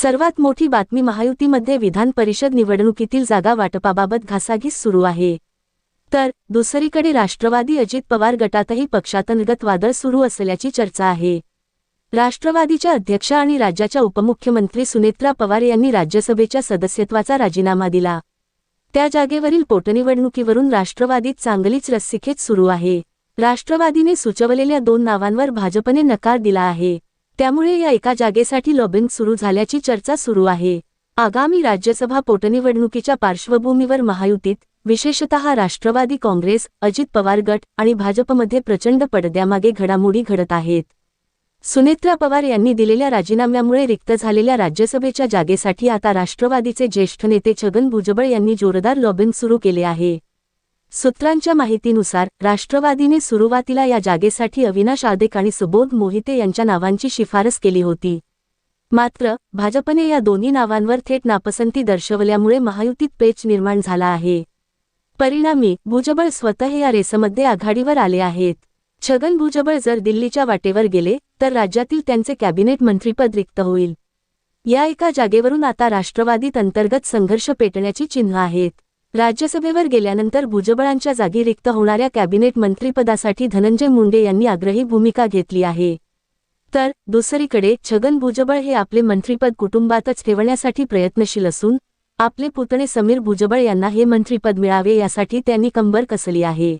सर्वात मोठी बातमी महायुतीमध्ये विधान परिषद निवडणुकीतील जागा वाटपाबाबत घासाघीस सुरू आहे. तर दुसरीकडे राष्ट्रवादी अजित पवार गटातही पक्षांतर्गत वादळ सुरू असल्याची चर्चा आहे. राष्ट्रवादीच्या अध्यक्षा आणि राज्याच्या उपमुख्यमंत्री सुनेत्रा पवार यांनी राज्यसभेच्या सदस्यत्वाचा राजीनामा दिला. त्या जागेवरील पोटनिवडणुकीवरून राष्ट्रवादीत चांगलीच रस्सीखेच सुरू आहे. राष्ट्रवादीने सुचवलेल्या 2 नावांवर भाजपने नकार दिला आहे. त्यामुळे या एका जागेसाठी लॉबिंग सुरू झाल्याची चर्चा सुरू आहे. आगामी राज्यसभा पोटनिवडणुकीच्या पार्श्वभूमीवर महायुतीत, विशेषतः राष्ट्रवादी काँग्रेस, अजित पवार गट आणि भाजपमध्ये प्रचंड पडद्यामागे घडामोडी घडत आहेत. सुनेत्रा पवार यांनी दिलेल्या राजीनाम्यामुळे रिक्त झालेल्या राज्यसभेच्या जागेसाठी आता राष्ट्रवादीचे ज्येष्ठ नेते छगन भुजबळ यांनी जोरदार लॉबिंग सुरू केले आहे. सूत्रांच्या माहितीनुसार राष्ट्रवादीने सुरुवातीला या जागेसाठी अविनाश आदेक आणि सुबोध मोहिते यांच्या नावांची शिफारस केली होती. मात्र भाजपने या दोन्ही नावांवर थेट नापसंती दर्शवल्यामुळे महायुतीत पेच निर्माण झाला आहे. परिणामी भुजबळ स्वतः या रेसमध्ये आघाडीवर आले आहेत. छगन भुजबळ जर दिल्लीच्या वाटेवर गेले तर राज्यातील त्यांचे कॅबिनेट मंत्रीपद रिक्त होईल. या एका जागेवरून आता राष्ट्रवादीत अंतर्गत संघर्ष पेटण्याची चिन्ह आहेत. राज्यसभेवर गेल्यानंतर भुजबळांच्या जागी रिक्त होणाऱ्या कॅबिनेट मंत्रीपदासाठी धनंजय मुंडे यांनी आग्रही भूमिका घेतली आहे. तर दुसरीकडे छगन भुजबळ हे आपले मंत्रीपद कुटुंबातच ठेवण्यासाठी प्रयत्नशील असून आपले पुतणे समीर भुजबळ यांना हे मंत्रीपद मिळावे यासाठी त्यांनी कंबर कसली आहे.